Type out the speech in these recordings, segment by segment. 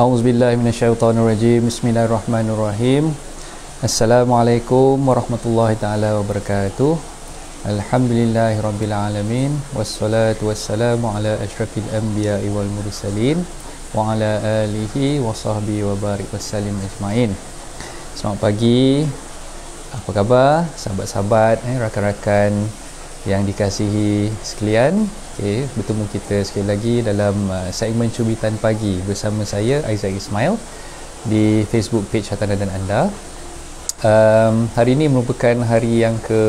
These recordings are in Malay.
A'udzubillahi minasyaitonirrajim. Bismillahirrahmanirrahim. Assalamualaikum warahmatullahi taala wabarakatuh. Alhamdulillahirabbil alamin wassalatu wassalamu ala asyrafil anbiya'i wal mursalin wa ala alihi wa sahbihi wa barik wasallim ajmain. Selamat pagi. Apa khabar sahabat-sahabat, rakan-rakan yang dikasihi sekalian? Bertemu kita sekali lagi dalam segmen Cubitan Pagi bersama saya Aizat Ismail di Facebook page Hartanah dan Anda. Hari ini merupakan hari yang ke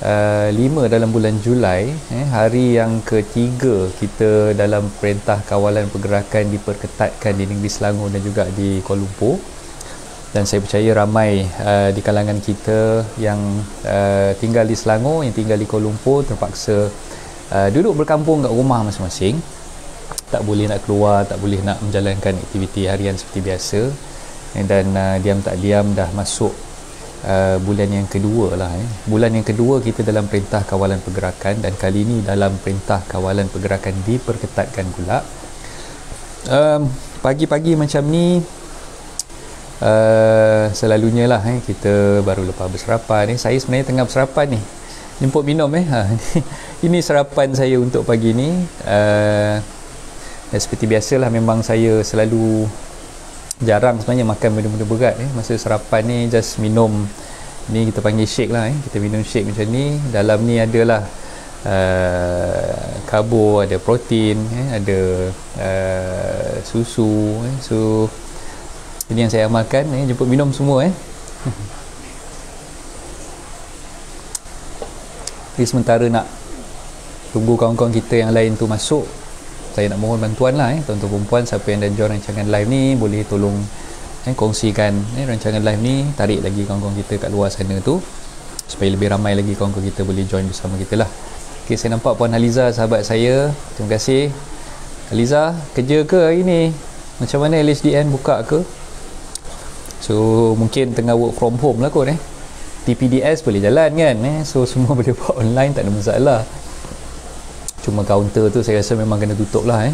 5 dalam bulan Julai, hari yang ketiga kita dalam Perintah Kawalan Pergerakan diperketatkan di negeri Selangor dan juga di Kuala Lumpur. Dan saya percaya ramai di kalangan kita yang tinggal di Selangor, yang tinggal di Kuala Lumpur terpaksa duduk berkampung kat rumah masing-masing. Tak boleh nak keluar, tak boleh nak menjalankan aktiviti harian seperti biasa. Dan diam tak diam dah masuk bulan yang kedua lah. Bulan yang kedua kita dalam Perintah Kawalan Pergerakan, dan kali ini dalam Perintah Kawalan Pergerakan diperketatkan pula. Pagi-pagi macam ni selalunya lah kita baru lepas bersarapan. Saya sebenarnya tengah bersarapan ni, jemput minum ini sarapan saya untuk pagi ni. Seperti biasalah, memang saya selalu jarang sebenarnya makan benda-benda berat. Masa sarapan ni just minum, ni kita panggil shake lah. Kita minum shake macam ni. Dalam ni adalah karbo, ada protein, ada susu. So ini yang saya amalkan, jemput minum semua. Jadi sementara nak tunggu kawan-kawan kita yang lain tu masuk, saya nak mohon bantuan lah, tuan-tuan perempuan, siapa yang dah join rancangan live ni boleh tolong kongsikan rancangan live ni, tarik lagi kawan-kawan kita kat luar sana tu supaya lebih ramai lagi kawan-kawan kita boleh join bersama kita lah. Okay, saya nampak Puan Haliza, sahabat saya, terima kasih. Haliza, kerja ke hari ni? Macam mana LHDN buka ke? So mungkin tengah work from home lah kot. TPDS boleh jalan kan, so semua boleh buat online, tak ada masalah. Cuma kaunter tu saya rasa memang kena tutup lah.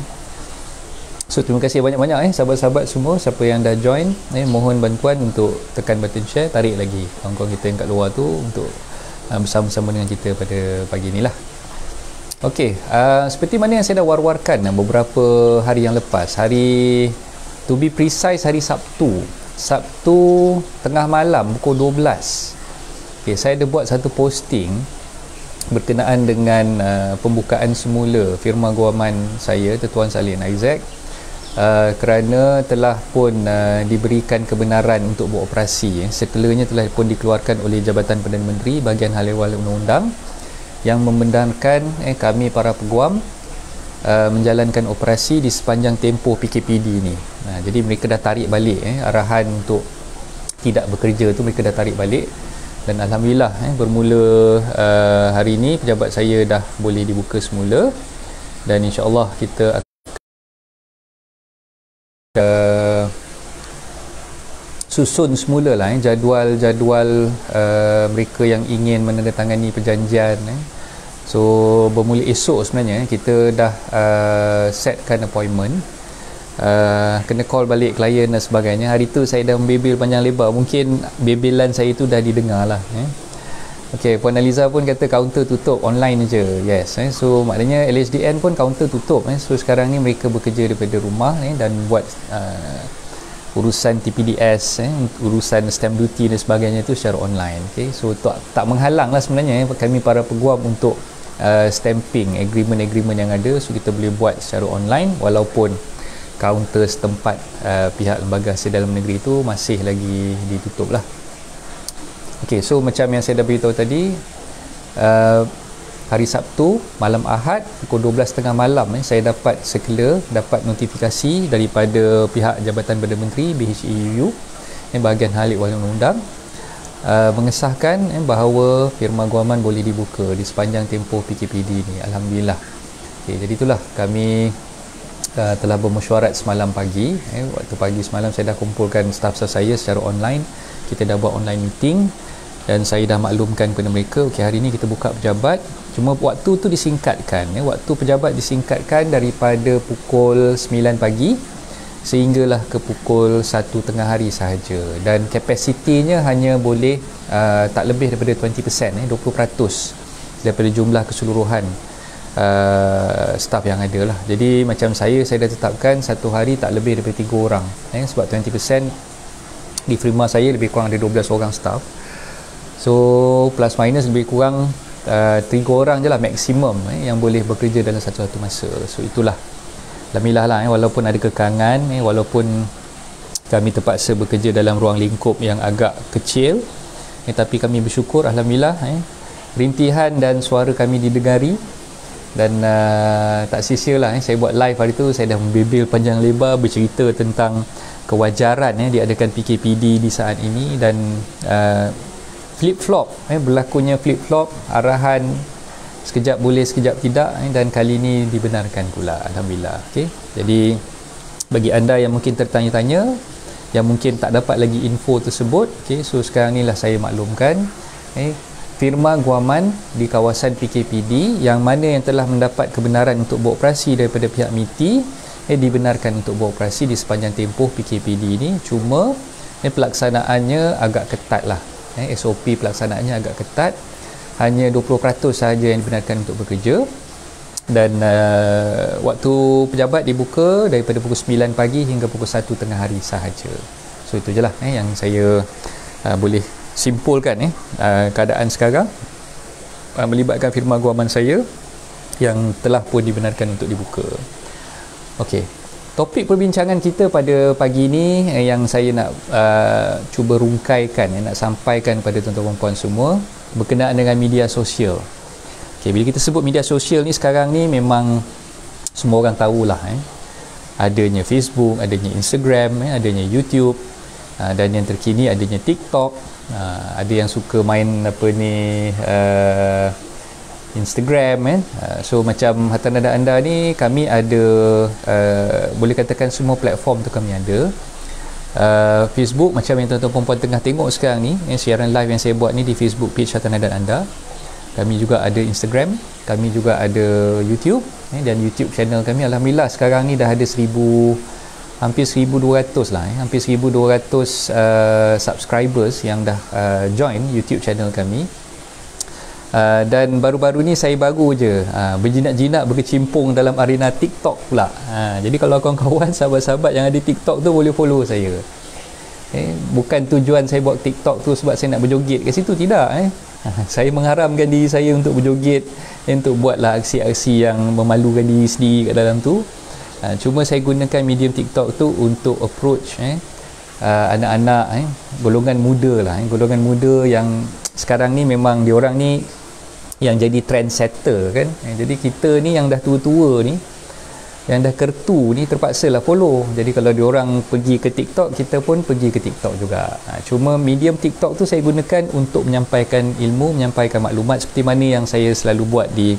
So terima kasih banyak-banyak sahabat-sahabat semua, siapa yang dah join, mohon bantuan untuk tekan button share, tarik lagi kawan-kawan kita yang kat luar tu untuk bersama-sama dengan kita pada pagi ni lah. Okey, seperti mana yang saya dah war-warkan beberapa hari yang lepas, hari to be precise hari Sabtu tengah malam pukul 12. Okay, saya ada buat satu posting berkenaan dengan pembukaan semula firma guaman saya, Tuan Salihin Isaac, kerana telah pun diberikan kebenaran untuk beroperasi. Sekelanya telah pun dikeluarkan oleh Jabatan Perdana Menteri bahagian hal ehwal undang-undang yang membenarkan kami para peguam menjalankan operasi di sepanjang tempoh PKPD ni. Jadi mereka dah tarik balik arahan untuk tidak bekerja tu, mereka dah tarik balik. Dan alhamdulillah bermula hari ini pejabat saya dah boleh dibuka semula, dan insya-Allah kita akan susun semula lah jadual-jadual mereka yang ingin menandatangani perjanjian. So bermula esok sebenarnya kita dah setkan appointment, kena call balik klien dan sebagainya. Hari tu saya dah membebel panjang lebar, mungkin bebelan saya tu dah didengar lah. Okey, Puan Aliza pun kata kaunter tutup, online je. Yes, so maknanya LHDN pun kaunter tutup. So sekarang ni mereka bekerja daripada rumah dan buat urusan TPDS, urusan stamp duty dan sebagainya tu secara online. Okay, so tak menghalang lah sebenarnya kami para peguam untuk stamping agreement yang ada. So kita boleh buat secara online walaupun kaunter setempat pihak lembaga hasil dalam negeri itu masih lagi ditutup lah. Okey, so macam yang saya dah beritahu tadi, hari Sabtu malam Ahad pukul 12.30 malam saya dapat notifikasi daripada pihak Jabatan Perdana Menteri BHEU bahagian hal ehwal undang-undang mengesahkan bahawa firma guaman boleh dibuka di sepanjang tempoh PKPD ni. Alhamdulillah. Okay, jadi itulah kami telah bermesyuarat semalam pagi. Waktu pagi semalam saya dah kumpulkan staf-staf saya secara online. Kita dah buat online meeting dan saya dah maklumkan kepada mereka, okey, hari ni kita buka pejabat, cuma waktu tu disingkatkan. Waktu pejabat disingkatkan daripada pukul 9 pagi sehinggalah ke pukul 1 tengah hari sahaja, dan kapasitinya hanya boleh tak lebih daripada 20%, 20% daripada jumlah keseluruhan staff yang ada lah. Jadi macam saya dah tetapkan satu hari tak lebih daripada 3 orang, sebab 20% di firma saya lebih kurang ada 12 orang staff, so plus minus lebih kurang 3 orang je lah maksimum yang boleh bekerja dalam satu masa. So itulah, alhamdulillah lah, walaupun ada kekangan, walaupun kami terpaksa bekerja dalam ruang lingkup yang agak kecil, tapi kami bersyukur alhamdulillah rintihan dan suara kami didengari. Dan tak sia-sia lah, saya buat live hari tu, saya dah membebel panjang lebar bercerita tentang kewajaran diadakan PKPD di saat ini, dan flip-flop, berlakunya flip-flop arahan, sekejap boleh sekejap tidak, dan kali ini dibenarkan pula, alhamdulillah. Okay? Jadi bagi anda yang mungkin tertanya-tanya, yang mungkin tak dapat lagi info tersebut, okay, so sekarang ni lah saya maklumkan, firma guaman di kawasan PKPD yang mana yang telah mendapat kebenaran untuk beroperasi daripada pihak MITI dibenarkan untuk beroperasi di sepanjang tempoh PKPD ini. Cuma pelaksanaannya agak ketat lah, SOP pelaksanaannya agak ketat, hanya 20% sahaja yang dibenarkan untuk bekerja, dan waktu pejabat dibuka daripada pukul 9 pagi hingga pukul 1 tengah hari sahaja. So itu je lah yang saya boleh simpulkan keadaan sekarang melibatkan firma guaman saya yang telah pun dibenarkan untuk dibuka. Okey, topik perbincangan kita pada pagi ini yang saya nak cuba rungkaikan, nak sampaikan kepada tuan-tuan dan puan semua berkenaan dengan media sosial. Okey, bila kita sebut media sosial ni sekarang ni memang semua orang tahulah, adanya Facebook, adanya Instagram, adanya YouTube, dan yang terkini adanya TikTok. Ada yang suka main Instagram, so macam harta nada anda ni, kami ada boleh katakan semua platform tu kami ada. Facebook macam yang tuan-tuan perempuan tengah tengok sekarang ni, siaran live yang saya buat ni di Facebook page harta nada anda. Kami juga ada Instagram, kami juga ada YouTube, dan YouTube channel kami alhamdulillah sekarang ni dah ada hampir 1,200 lah, hampir 1,200 subscribers yang dah join YouTube channel kami. Dan baru-baru ni saya baru je berjinak-jinak berkecimpung dalam arena TikTok pula. Jadi kalau kawan-kawan, sahabat-sahabat yang ada TikTok tu boleh follow saya. Bukan tujuan saya buat TikTok tu sebab saya nak berjoget ke situ, tidak. Saya mengharamkan diri saya untuk berjoget, untuk buatlah aksi-aksi yang memalukan diri sendiri kat dalam tu. Cuma saya gunakan medium TikTok tu untuk approach anak-anak, golongan muda lah, golongan muda yang sekarang ni memang diorang ni yang jadi trendsetter kan. Jadi kita ni yang dah tua-tua ni, yang dah kertu ni, terpaksalah follow. Jadi kalau diorang pergi ke TikTok, kita pun pergi ke TikTok juga. Cuma medium TikTok tu saya gunakan untuk menyampaikan ilmu, menyampaikan maklumat seperti mana yang saya selalu buat di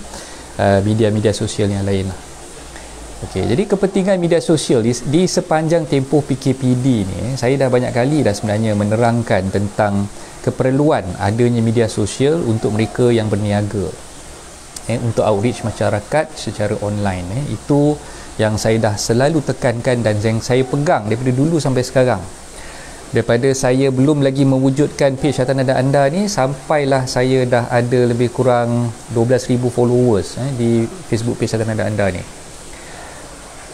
media-media sosial yang lain lah. Okey, jadi kepentingan media sosial di sepanjang tempoh PKPD ni, saya dah banyak kali dah sebenarnya menerangkan tentang keperluan adanya media sosial untuk mereka yang berniaga, untuk outreach masyarakat secara online. Itu yang saya dah selalu tekankan dan yang saya pegang daripada dulu sampai sekarang. Daripada saya belum lagi mewujudkan page harta nada anda ni, sampailah saya dah ada lebih kurang 12,000 followers di Facebook page harta nada anda ni.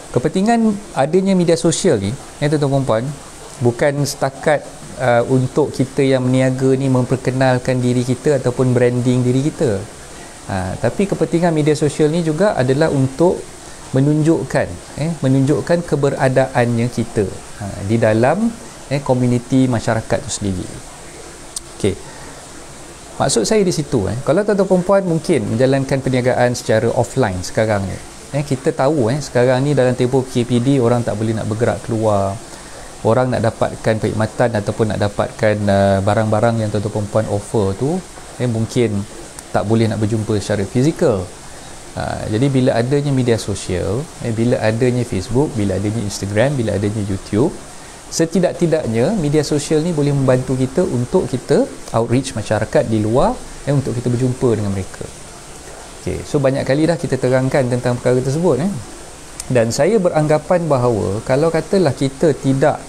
Kepentingan adanya media sosial ni, tuan-tuan puan, bukan setakat untuk kita yang berniaga ni memperkenalkan diri kita ataupun branding diri kita. Tapi kepentingan media sosial ni juga adalah untuk menunjukkan keberadaannya kita di dalam komuniti masyarakat tu sendiri. Okey. Maksud saya di situ, kalau tuan-tuan perempuan mungkin menjalankan perniagaan secara offline sekarang ni, kita tahu sekarang ni dalam tempoh PKPD orang tak boleh nak bergerak keluar, orang nak dapatkan perkhidmatan ataupun nak dapatkan barang-barang yang tuan-tuan perempuan offer tu mungkin tak boleh nak berjumpa secara fizikal. Jadi bila adanya media sosial, bila adanya Facebook, bila adanya Instagram, bila adanya YouTube, setidak-tidaknya media sosial ni boleh membantu kita untuk kita outreach masyarakat di luar untuk kita berjumpa dengan mereka. Okay, so banyak kali dah kita terangkan tentang perkara tersebut. Dan saya beranggapan bahawa kalau katalah kita tidak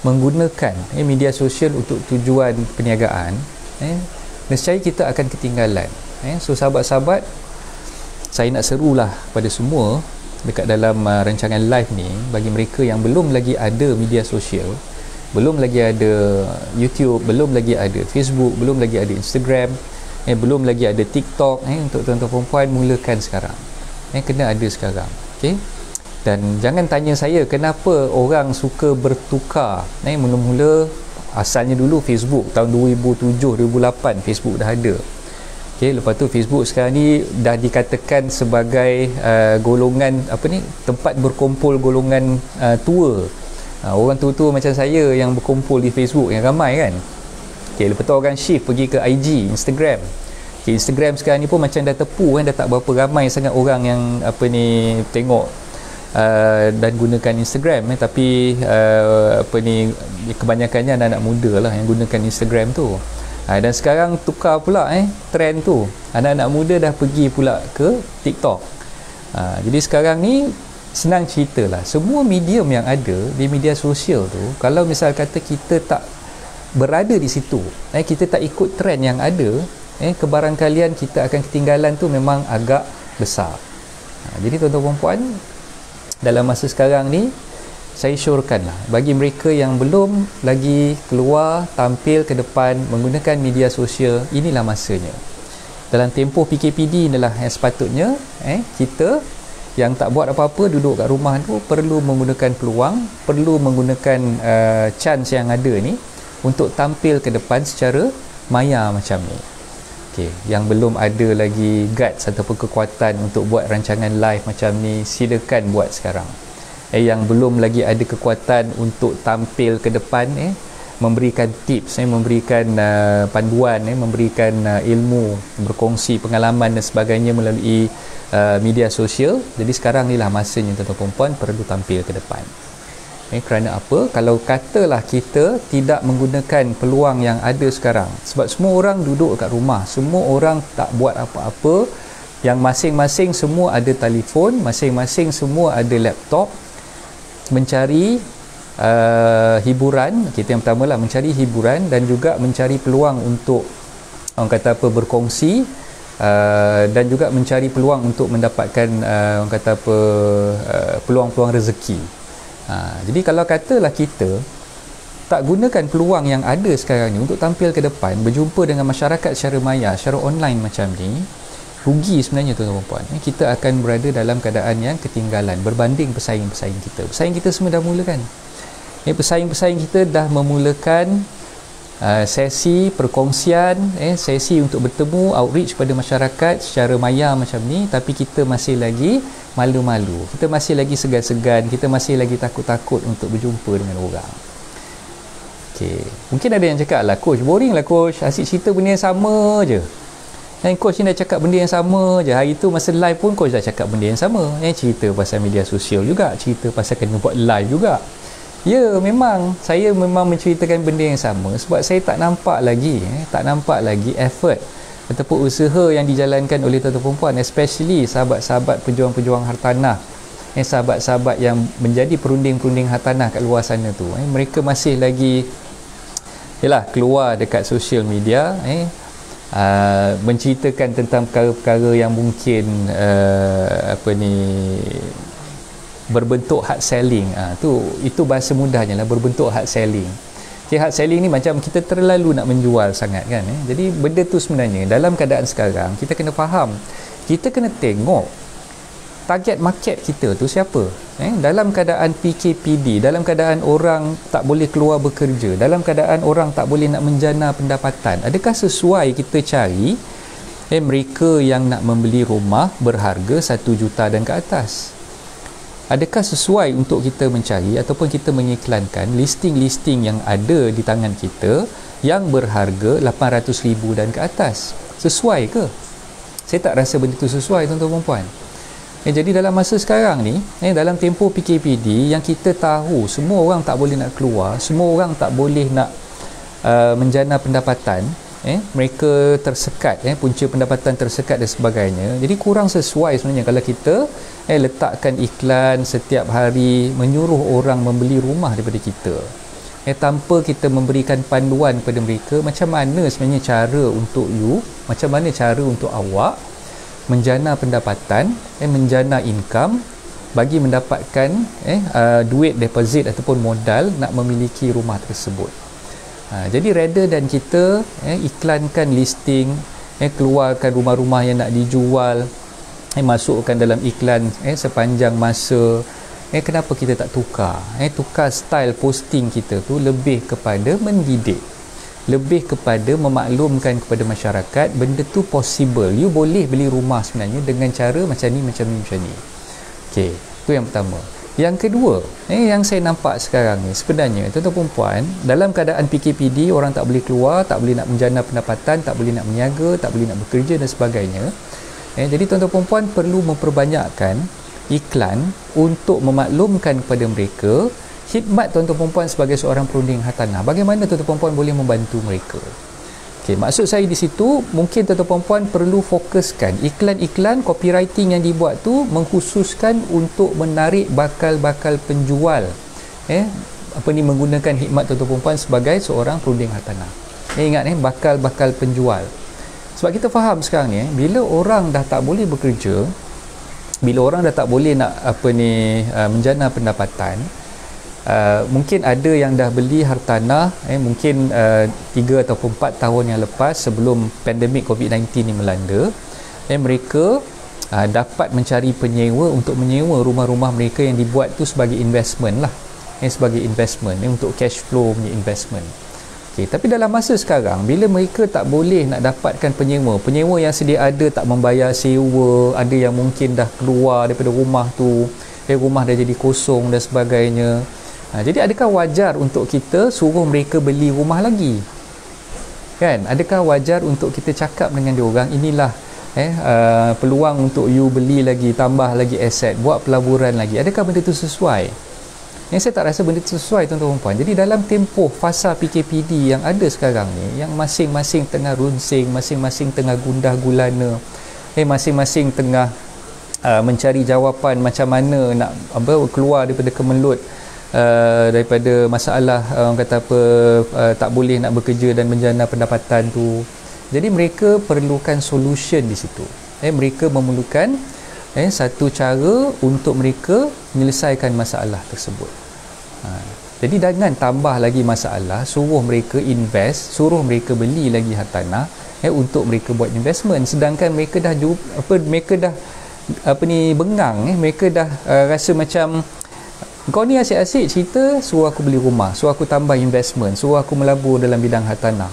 menggunakan media sosial untuk tujuan perniagaan, nescaya kita akan ketinggalan. So sahabat-sahabat, saya nak serulah pada semua dekat dalam rancangan live ni, bagi mereka yang belum lagi ada media sosial, belum lagi ada YouTube, belum lagi ada Facebook, belum lagi ada Instagram, belum lagi ada TikTok, untuk tuan-tuan perempuan, mulakan sekarang. Kena ada sekarang. Okey. Dan jangan tanya saya kenapa orang suka bertukar. Mula-mula asalnya dulu Facebook tahun 2007 2008 Facebook dah ada. Okey, lepas tu Facebook sekarang ni dah dikatakan sebagai golongan tempat berkumpul golongan tua. Orang tua-tua macam saya yang berkumpul di Facebook yang ramai kan. Okey, lepas tu orang shift pergi ke IG, Instagram. Okay, Instagram sekarang ni pun macam dah tepu kan, dah tak berapa ramai sangat orang yang tengok dan gunakan Instagram, tapi kebanyakannya anak-anak muda lah yang gunakan Instagram tu. Dan sekarang tukar pula trend tu, anak-anak muda dah pergi pula ke TikTok. Jadi sekarang ni senang cerita lah, semua medium yang ada di media sosial tu, kalau misal kata kita tak berada di situ, kita tak ikut trend yang ada, kebarangkalian kita akan ketinggalan tu memang agak besar. Jadi tuan-tuan perempuan, dalam masa sekarang ni, saya syorkan lah bagi mereka yang belum lagi keluar tampil ke depan menggunakan media sosial, inilah masanya. Dalam tempoh PKPD inilah yang sepatutnya kita yang tak buat apa-apa duduk kat rumah tu perlu menggunakan peluang, perlu menggunakan chance yang ada ni untuk tampil ke depan secara maya macam ni. Okay, yang belum ada lagi guts ataupun kekuatan untuk buat rancangan live macam ni, silakan buat sekarang. Yang belum lagi ada kekuatan untuk tampil ke depan, memberikan tips, memberikan panduan, memberikan ilmu, berkongsi pengalaman dan sebagainya melalui media sosial. Jadi sekarang ni lah masanya tuan-tuan perempuan perlu tampil ke depan. Kerana apa? Kalau katalah kita tidak menggunakan peluang yang ada sekarang, sebab semua orang duduk kat rumah, semua orang tak buat apa-apa, yang masing-masing semua ada telefon, masing-masing semua ada laptop, mencari hiburan. Kita yang pertama lah mencari hiburan dan juga mencari peluang untuk orang kata apa, berkongsi, dan juga mencari peluang untuk mendapatkan orang kata apa, peluang-peluang rezeki. Jadi kalau katalah kita tak gunakan peluang yang ada sekarang ni untuk tampil ke depan, berjumpa dengan masyarakat secara maya, secara online macam ni, rugi sebenarnya tuan-tuan puan. Kita akan berada dalam keadaan yang ketinggalan berbanding pesaing-pesaing kita. Pesaing kita semua dah mulakan. Pesaing-pesaing kita dah memulakan sesi perkongsian, sesi untuk bertemu, outreach pada masyarakat secara maya macam ni, tapi kita masih lagi malu-malu, kita masih lagi segan-segan, kita masih lagi takut-takut untuk berjumpa dengan orang. Okay. Mungkin ada yang cakap lah, coach boring lah coach, asyik cerita benda yang sama je. Dan coach ni dah cakap benda yang sama je. Hari tu masa live pun coach dah cakap benda yang sama, cerita pasal media sosial juga, cerita pasal kena buat live juga. Ya, memang saya memang menceritakan benda yang sama sebab saya tak nampak lagi effort ataupun usaha yang dijalankan oleh tuan-tuan perempuan, especially sahabat-sahabat pejuang-pejuang hartanah, sahabat-sahabat yang menjadi perunding-perunding hartanah kat luar sana tu, mereka masih lagi keluar dekat social media, menceritakan tentang perkara-perkara yang mungkin berbentuk hard selling. Itu bahasa mudahnya lah, berbentuk hard selling. Hard selling ni macam kita terlalu nak menjual sangat kan. Jadi benda tu sebenarnya dalam keadaan sekarang kita kena faham, kita kena tengok target market kita tu siapa. Dalam keadaan PKPD, dalam keadaan orang tak boleh keluar bekerja, dalam keadaan orang tak boleh nak menjana pendapatan, adakah sesuai kita cari mereka yang nak membeli rumah berharga 1 juta dan ke atas? Adakah sesuai untuk kita mencari ataupun kita mengiklankan listing-listing yang ada di tangan kita yang berharga 800,000 dan ke atas? Sesuai ke? Saya tak rasa benda itu sesuai tuan-tuan dan puan. Jadi dalam masa sekarang ni, dalam tempoh PKPD yang kita tahu semua orang tak boleh nak keluar, semua orang tak boleh nak menjana pendapatan, mereka tersekat, punca pendapatan tersekat dan sebagainya. Jadi kurang sesuai sebenarnya kalau kita letakkan iklan setiap hari, menyuruh orang membeli rumah daripada kita, tanpa kita memberikan panduan kepada mereka macam mana sebenarnya cara untuk you, macam mana cara untuk awak menjana pendapatan, menjana income bagi mendapatkan duit deposit ataupun modal nak memiliki rumah tersebut. Jadi rather dan kita iklankan listing, keluarkan rumah-rumah yang nak dijual, masukkan dalam iklan sepanjang masa, kenapa kita tak tukar style posting kita tu lebih kepada mendidik, lebih kepada memaklumkan kepada masyarakat benda tu possible, you boleh beli rumah sebenarnya dengan cara macam ni. Okey, tu yang pertama. Yang kedua, yang saya nampak sekarang ni sebenarnya tuan-tuan puan, dalam keadaan PKPD, orang tak boleh keluar, tak boleh nak menjana pendapatan, tak boleh nak berniaga, tak boleh nak bekerja dan sebagainya. Jadi tuan-tuan puan perlu memperbanyakkan iklan untuk memaklumkan kepada mereka khidmat tuan-tuan puan sebagai seorang perunding hartanah. Bagaimana tuan-tuan puan boleh membantu mereka? Okey, maksud saya di situ mungkin tuan-tuan puan perlu fokuskan iklan-iklan copywriting yang dibuat tu mengkhususkan untuk menarik bakal-bakal penjual. Menggunakan khidmat tuan-tuan puan sebagai seorang perunding hartanah. Ingat bakal-bakal penjual. Sebab kita faham sekarang ni bila orang dah tak boleh bekerja, bila orang dah tak boleh nak menjana pendapatan, mungkin ada yang dah beli hartanah mungkin 3 ataupun 4 tahun yang lepas sebelum pandemik COVID-19 ni melanda, mereka dapat mencari penyewa untuk menyewa rumah-rumah mereka yang dibuat tu sebagai investment lah, sebagai investment untuk cash flow punya investment. Okay, tapi dalam masa sekarang bila mereka tak boleh nak dapatkan penyewa yang sedia ada tak membayar sewa, ada yang mungkin dah keluar daripada rumah tu, rumah dah jadi kosong dan sebagainya, jadi adakah wajar untuk kita suruh mereka beli rumah lagi? Kan, adakah wajar untuk kita cakap dengan diorang inilah peluang untuk you beli lagi, tambah lagi aset, buat pelaburan lagi? Adakah benda tu sesuai? Yang saya tak rasa benda itu sesuai tuan-tuan puan. Jadi dalam tempoh fasa PKPD yang ada sekarang ni, yang masing-masing tengah runsing, masing-masing tengah gundah gulana, masing-masing tengah mencari jawapan macam mana nak keluar daripada kemelut, daripada masalah orang kata tak boleh nak bekerja dan menjana pendapatan tu. Jadi mereka perlukan solution di situ. Mereka memerlukan satu cara untuk mereka menyelesaikan masalah tersebut. Jadi jangan tambah lagi masalah, suruh mereka invest, suruh mereka beli lagi hartanah untuk mereka buat investment, sedangkan mereka dah bengang, mereka dah rasa macam kau ni asyik-asyik cerita suruh aku beli rumah, suruh aku tambah investment, suruh aku melabur dalam bidang hartanah.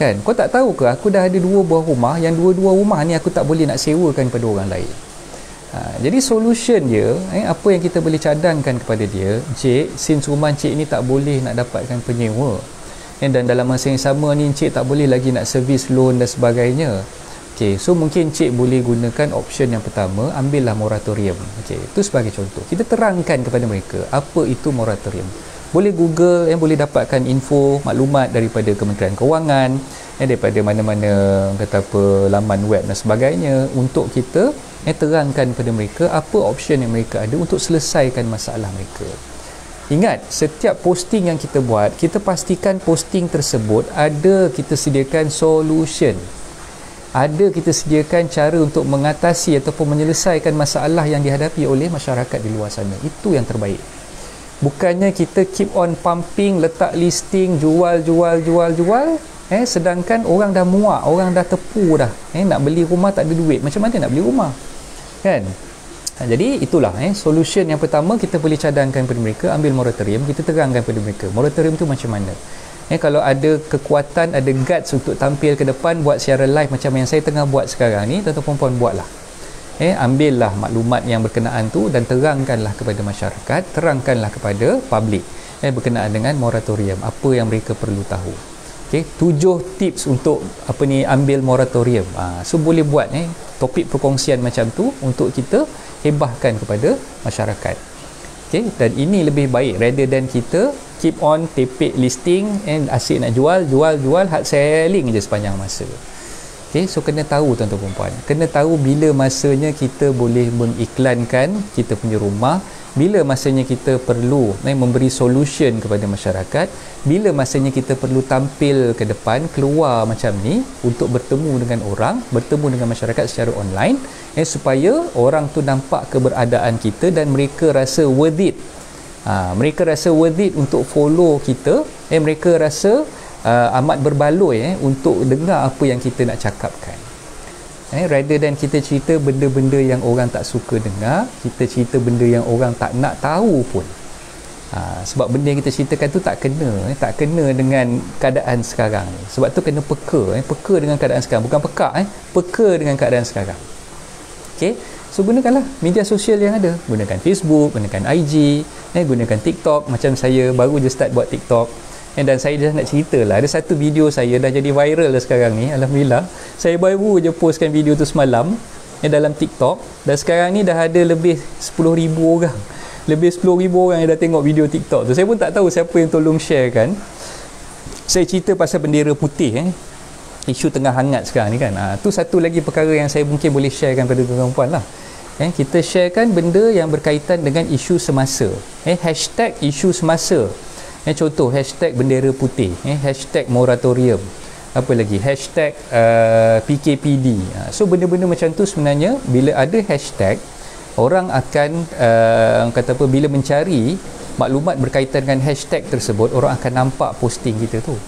Kan, kau tak tahu ke aku dah ada 2 buah rumah, yang 2 rumah ni aku tak boleh nak sewakan pada orang lain. Jadi solution dia, apa yang kita boleh cadangkan kepada dia, Encik, since rumah Encik ni tak boleh nak dapatkan penyewa, dan dalam masa yang sama ni Encik tak boleh lagi nak service loan dan sebagainya. Okay, so mungkin Encik boleh gunakan option yang pertama, ambillah moratorium. Okay, itu sebagai contoh. Kita terangkan kepada mereka apa itu moratorium. Boleh Google, boleh dapatkan info, maklumat daripada Kementerian Kewangan, daripada mana-mana laman web dan sebagainya, untuk kita terangkan kepada mereka apa option yang mereka ada untuk selesaikan masalah mereka. Ingat, setiap posting yang kita buat, kita pastikan posting tersebut ada kita sediakan solution, ada kita sediakan cara untuk mengatasi ataupun menyelesaikan masalah yang dihadapi oleh masyarakat di luar sana. Itu yang terbaik. Bukannya kita keep on pumping, letak listing, jual, sedangkan orang dah muak, orang dah tepu dah, nak beli rumah tak ada duit, macam mana nak beli rumah, kan? Jadi itulah solution yang pertama, kita boleh cadangkan kepada mereka, ambil moratorium, kita terangkan kepada mereka moratorium tu macam mana. Kalau ada kekuatan, ada guts untuk tampil ke depan, buat siaran live macam yang saya tengah buat sekarang ni, tuan-tuan puan buatlah. Ambillah maklumat yang berkenaan tu dan terangkanlah kepada masyarakat, terangkanlah kepada public berkenaan dengan moratorium, apa yang mereka perlu tahu. Okay, 7 tips untuk ambil moratorium. So boleh buat topik perkongsian macam tu untuk kita hebahkan kepada masyarakat. Okay, dan ini lebih baik rather than kita keep on tepek listing asyik nak jual, hard selling je sepanjang masa. Okay, so kena tahu tuan-tuan perempuan, kena tahu bila masanya kita boleh mengiklankan kita punya rumah, bila masanya kita perlu memberi solution kepada masyarakat, bila masanya kita perlu tampil ke depan, keluar macam ni untuk bertemu dengan orang, bertemu dengan masyarakat secara online, supaya orang tu nampak keberadaan kita dan mereka rasa worth it. Mereka rasa worth it untuk follow kita, mereka rasa amat berbaloi untuk dengar apa yang kita nak cakapkan. Rather than kita cerita benda-benda yang orang tak suka dengar, kita cerita benda yang orang tak nak tahu pun. Sebab benda yang kita ceritakan tu tak kena dengan keadaan sekarang ni. Sebab tu kena peka dengan keadaan sekarang, bukan peka dengan keadaan sekarang. Okay, so gunakanlah media sosial yang ada, gunakan Facebook, gunakan IG, gunakan TikTok. Macam saya baru je start buat TikTok. Dan saya dah nak cerita lah, ada satu video saya dah jadi viral dah sekarang ni, Alhamdulillah. Saya baru je postkan video tu semalam dalam TikTok, dan sekarang ni dah ada lebih 10,000 orang, lebih 10,000 orang yang dah tengok video TikTok tu. Saya pun tak tahu siapa yang tolong share kan. Saya cerita pasal bendera putih, isu tengah hangat sekarang ni kan. Tu satu lagi perkara yang saya mungkin boleh sharekan pada tuan-tuan puan lah. Kita sharekan benda yang berkaitan dengan isu semasa, hashtag isu semasa. Contoh hashtag bendera putih, hashtag moratorium, apa lagi, hashtag PKPD. So benda-benda macam tu sebenarnya bila ada hashtag, orang akan bila mencari maklumat berkaitan dengan hashtag tersebut, orang akan nampak posting kita tu.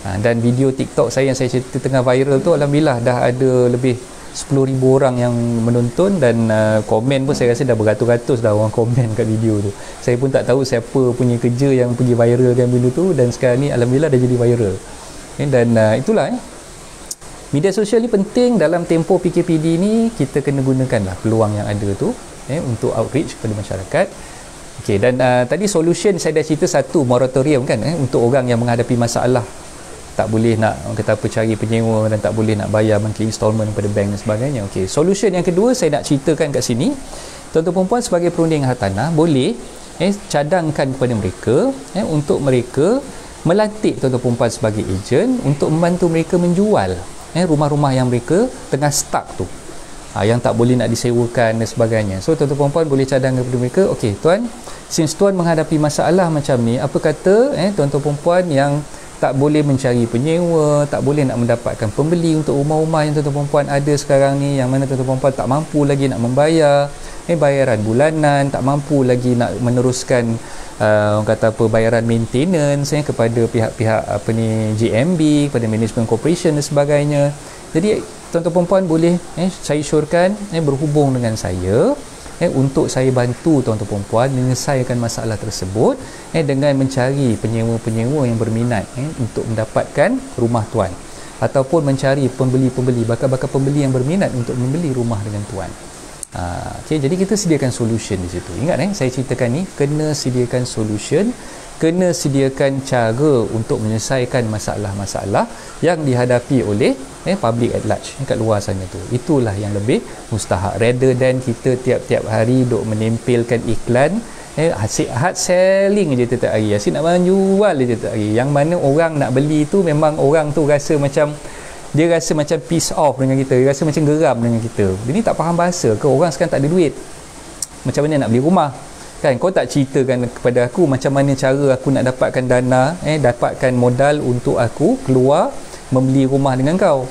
Dan video TikTok saya yang saya cerita tengah viral tu, Alhamdulillah dah ada lebih 10,000 orang yang menonton, dan komen pun saya rasa dah beratus-ratus dah orang komen kat video tu. Saya pun tak tahu siapa punya kerja yang pergi viralkan benda tu, dan sekarang ni Alhamdulillah dah jadi viral. Dan itulah media sosial ni penting dalam tempoh PKPD ni. Kita kena gunakanlah peluang yang ada tu untuk outreach kepada masyarakat. Okey, dan tadi solution saya dah cerita, satu moratorium kan, untuk orang yang menghadapi masalah, tak boleh nak kata apa cari penyewa dan tak boleh nak bayar monthly installment kepada bank dan sebagainya. Okey, solution yang kedua saya nak ceritakan kat sini. Tuan-tuan perempuan sebagai perunding hartanah boleh cadangkan kepada mereka untuk mereka melantik tuan-tuan perempuan sebagai ejen untuk membantu mereka menjual rumah-rumah yang mereka tengah stuck tu, yang tak boleh nak disewakan dan sebagainya. So tuan-tuan perempuan boleh cadangkan kepada mereka, okey tuan, since tuan menghadapi masalah macam ni, apa kata tuan-tuan perempuan yang tak boleh mencari penyewa, tak boleh nak mendapatkan pembeli untuk rumah-rumah yang tuan-tuan perempuan ada sekarang ni, yang mana tuan-tuan perempuan tak mampu lagi nak membayar bayaran bulanan, tak mampu lagi nak meneruskan bayaran maintenance kepada pihak-pihak GMB, kepada management corporation dan sebagainya. Jadi tuan-tuan perempuan boleh saya syorkan berhubung dengan saya untuk saya bantu tuan-tuan perempuan menyelesaikan masalah tersebut dengan mencari penyewa-penyewa yang berminat untuk mendapatkan rumah tuan, ataupun mencari pembeli-pembeli, bakal-bakal pembeli yang berminat untuk membeli rumah dengan tuan. Okay, jadi kita sediakan solution di situ. Ingat saya ceritakan ni, kena sediakan solution, kena sediakan cara untuk menyelesaikan masalah-masalah yang dihadapi oleh public at large kat luar sana tu. Itulah yang lebih mustahak, rather than kita tiap-tiap hari duk menempelkan iklan asyik hard selling je tiap hari, asyik nak jual je tiap hari, yang mana orang nak beli tu memang orang tu rasa macam dia rasa macam piss off dengan kita, dia rasa macam geram dengan kita. Dia ni tak faham bahasa ke? Orang sekarang tak ada duit, macam mana nak beli rumah kan? Kau tak ceritakan kepada aku macam mana cara aku nak dapatkan dana, dapatkan modal untuk aku keluar membeli rumah dengan kau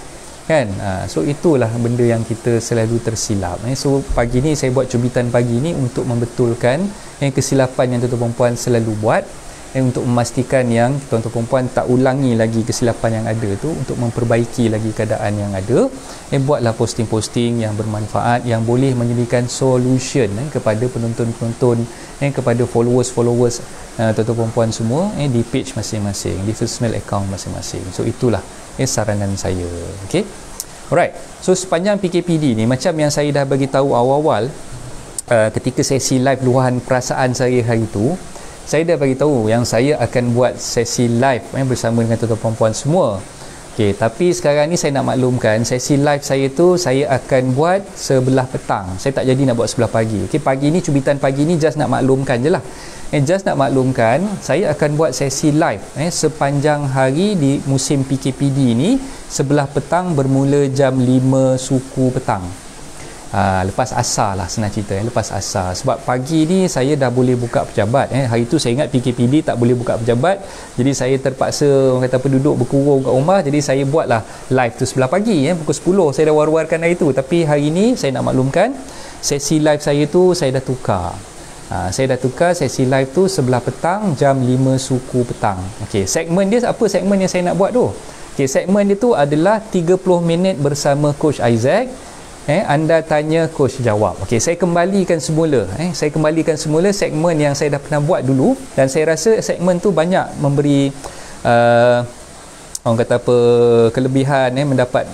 kan? So itulah benda yang kita selalu tersilap. So pagi ni saya buat cubitan pagi ni untuk membetulkan kesilapan yang tuan-tuan perempuan selalu buat, untuk memastikan yang tuan-tuan perempuan tak ulangi lagi kesilapan yang ada tu, untuk memperbaiki lagi keadaan yang ada. Buatlah posting-posting yang bermanfaat, yang boleh menyediakan solution kepada penonton-penonton, kepada followers-followers tuan-tuan perempuan semua di page masing-masing, di personal account masing-masing. So itulah saranan saya. Okey, alright. So sepanjang PKPD ni, macam yang saya dah bagi tahu awal-awal ketika sesi live luahan perasaan saya hari tu, saya dah bagi tahu yang saya akan buat sesi live bersama dengan tuan-tuan perempuan semua Okey, tapi sekarang ni saya nak maklumkan sesi live saya tu saya akan buat sebelah petang. Saya tak jadi nak buat sebelah pagi. Okey, pagi ni cubitan pagi ni just nak maklumkan je lah. Just nak maklumkan saya akan buat sesi live sepanjang hari di musim PKPD ni sebelah petang bermula jam 5 suku petang. Lepas asar lah senang cerita, lepas asar. Sebab pagi ni saya dah boleh buka pejabat. Hari tu saya ingat PKPD tak boleh buka pejabat, jadi saya terpaksa orang kata apa duduk berkurung kat rumah. Jadi saya buatlah live tu sebelah pagi, pukul 10 saya dah war-warkan hari tu. Tapi hari ni saya nak maklumkan sesi live saya tu saya dah tukar. Saya dah tukar sesi live tu sebelah petang jam 5 suku petang. Okey, segmen dia apa segmen yang saya nak buat tu? Okey, segmen dia tu adalah 30 minit bersama Coach Isaac. Anda tanya, Coach jawab. Okey, saya kembalikan semula. Saya kembalikan semula segmen yang saya dah pernah buat dulu, dan saya rasa segmen tu banyak memberi orang kata apa kelebihan, mendapat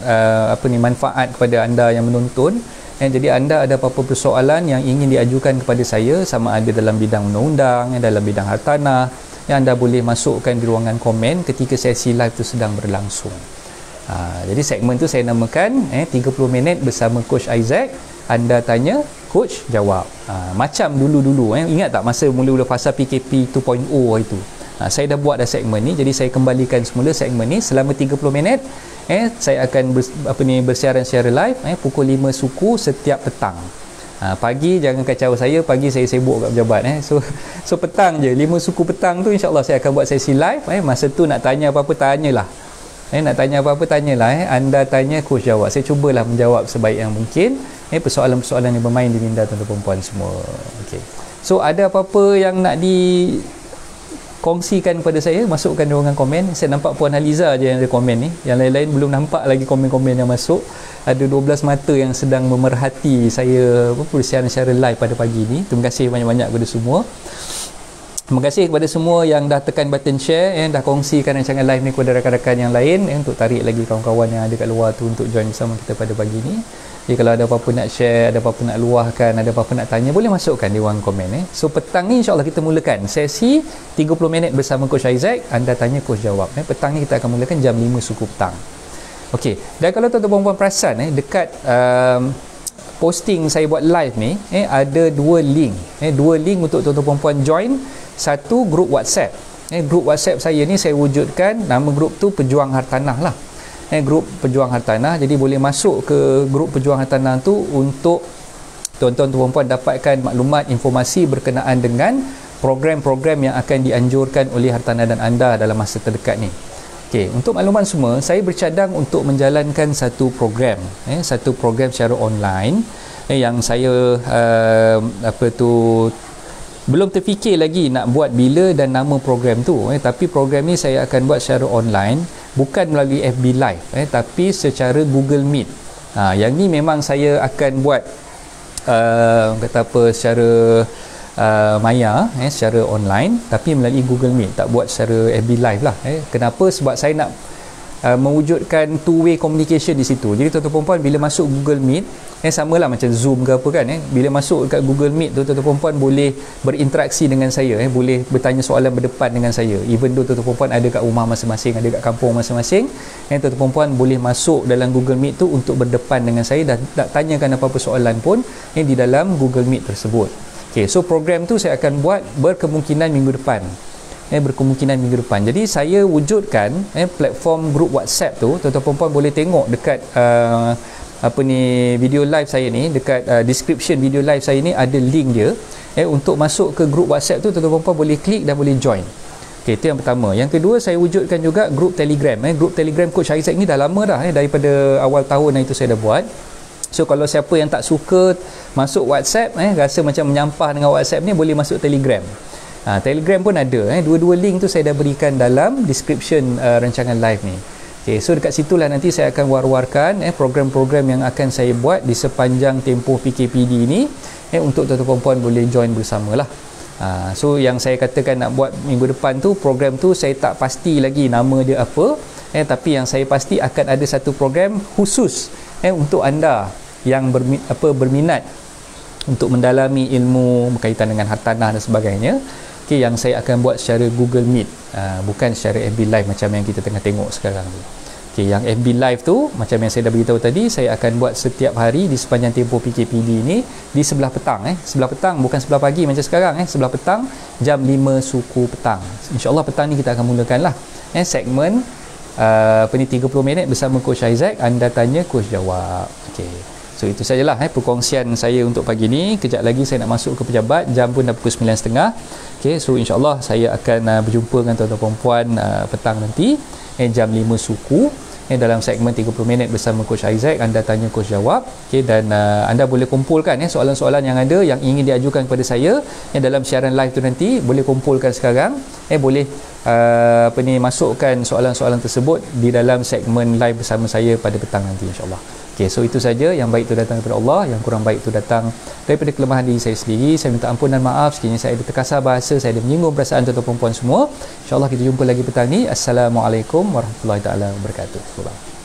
manfaat kepada anda yang menonton. Jadi anda ada apa-apa persoalan yang ingin diajukan kepada saya, sama ada dalam bidang undang-undang, dalam bidang hartanah, anda boleh masukkan di ruangan komen ketika sesi live tu sedang berlangsung. Jadi segmen tu saya namakan 30 minit bersama Coach Isaac. Anda tanya, Coach jawab. Macam dulu-dulu, ingat tak masa mula-mula fasa PKP 2.0 itu, saya dah buat dah segmen ni. Jadi saya kembalikan semula segmen ni selama 30 minit. Saya akan bersiaran secara live pukul 5 suku setiap petang. Pagi jangan kacau saya, pagi saya sibuk kat pejabat. So petang je, 5 suku petang tu insya-Allah saya akan buat sesi live. Masa tu nak tanya apa-apa tanyalah. Nak tanya apa-apa tanyalah. Anda tanya, Coach jawab. Saya cubalah menjawab sebaik yang mungkin persoalan-persoalan yang bermain di minda tuan-tuan perempuan semua. Okey. So ada apa-apa yang nak dikongsikan kepada saya, masukkan di ruangan komen. Saya nampak Puan Haliza je yang ada komen ni. Yang lain-lain belum nampak lagi komen-komen yang masuk. Ada 12 mata yang sedang memerhati saya persiaran secara live pada pagi ni. Terima kasih banyak-banyak kepada semua. Terima kasih kepada semua yang dah tekan button share, dah kongsikan rancangan live ni kepada rakan-rakan yang lain, untuk tarik lagi kawan-kawan yang ada kat luar tu untuk join bersama kita pada pagi ni. Jadi kalau ada apa-apa nak share, ada apa-apa nak luahkan, ada apa-apa nak tanya, boleh masukkan di ruang komen. So petang ni insya-Allah kita mulakan sesi 30 minit bersama Coach Isaac. Anda tanya, Coach jawab. Petang ni kita akan mulakan jam 5 suku petang. Okey, dan kalau tuan-tuan perempuan perasan dekat posting saya buat live ni, ada dua link. Dua link untuk tuan-tuan perempuan join. Satu, grup WhatsApp. Grup WhatsApp saya ni saya wujudkan, nama grup tu Pejuang Hartanah lah. Grup Pejuang Hartanah. Jadi boleh masuk ke grup Pejuang Hartanah tu untuk tuan-tuan perempuan dapatkan maklumat, informasi berkenaan dengan program-program yang akan dianjurkan oleh hartanah dan anda dalam masa terdekat ni. Okey, untuk makluman semua, saya bercadang untuk menjalankan satu program secara online yang saya belum terfikir lagi nak buat bila dan nama program tu. Tapi program ni saya akan buat secara online, bukan melalui FB Live, tapi secara Google Meet. Yang ni memang saya akan buat secara maya, secara online, tapi melalui Google Meet, tak buat secara FB Live lah. Kenapa? Sebab saya nak mewujudkan two-way communication di situ. Jadi tuan-tuan perempuan bila masuk Google Meet, samalah macam Zoom ke apa kan, bila masuk dekat Google Meet tu, tuan-tuan perempuan boleh berinteraksi dengan saya, boleh bertanya soalan berdepan dengan saya. Even though tuan-tuan perempuan ada kat rumah masing-masing, ada kat kampung masing-masing, tuan-tuan perempuan boleh masuk dalam Google Meet tu untuk berdepan dengan saya dan nak tanyakan apa-apa soalan pun di dalam Google Meet tersebut. Okay, so program tu saya akan buat berkemungkinan minggu depan. Jadi saya wujudkan platform grup WhatsApp tu. Tuan-tuan perempuan boleh tengok dekat video live saya ni, dekat description video live saya ni ada link dia. Untuk masuk ke grup WhatsApp tu, tuan-tuan perempuan boleh klik dan boleh join. Okey, itu yang pertama. Yang kedua, saya wujudkan juga grup Telegram. Grup Telegram Coach Isaac ni dah lama dah, daripada awal tahun itu saya dah buat. So kalau siapa yang tak suka masuk WhatsApp, rasa macam menyampah dengan WhatsApp ni, boleh masuk Telegram. Telegram pun ada. Dua-dua link tu saya dah berikan dalam description rancangan live ni. Okay, so dekat situlah nanti saya akan war-warkan program-program yang akan saya buat di sepanjang tempoh PKPD ni, untuk tuan-tuan perempuan boleh join bersamalah. So yang saya katakan nak buat minggu depan tu, program tu saya tak pasti lagi nama dia apa, tapi yang saya pasti akan ada satu program khusus untuk anda yang berminat untuk mendalami ilmu berkaitan dengan hartanah dan sebagainya. Okay, yang saya akan buat secara Google Meet, bukan secara FB Live macam yang kita tengah tengok sekarang tu. Okey, yang FB live tu macam yang saya dah beritahu tadi, saya akan buat setiap hari di sepanjang tempoh PKPD ni di sebelah petang sebelah petang, bukan sebelah pagi macam sekarang sebelah petang jam 5 suku petang. InsyaAllah petang ni kita akan mulakan lah segmen 30 minit bersama Coach Isaac, anda tanya Coach jawab. Okey. So itu sajalah perkongsian saya untuk pagi ni. Kejap lagi saya nak masuk ke pejabat, jam pun dah pukul 9.30. Okey, so insya-Allah saya akan berjumpa dengan tuan-tuan dan puan petang nanti jam 5 suku dalam segmen 30 minit bersama Coach Isaac, anda tanya Coach jawab. Okey, dan anda boleh kumpulkan soalan-soalan yang ada yang ingin diajukan kepada saya dalam siaran live tu nanti, boleh kumpulkan sekarang. Boleh masukkan soalan-soalan tersebut di dalam segmen live bersama saya pada petang nanti insya-Allah. Okey, so itu saja. Yang baik itu datang daripada Allah, yang kurang baik itu datang daripada kelemahan diri saya sendiri. Saya minta ampun dan maaf sekiranya saya ada terkasar bahasa, saya ada menyinggung perasaan tuan-tuan dan puan semua. InsyaAllah kita jumpa lagi petang ni. Assalamualaikum warahmatullahi taala wabarakatuh. Bye.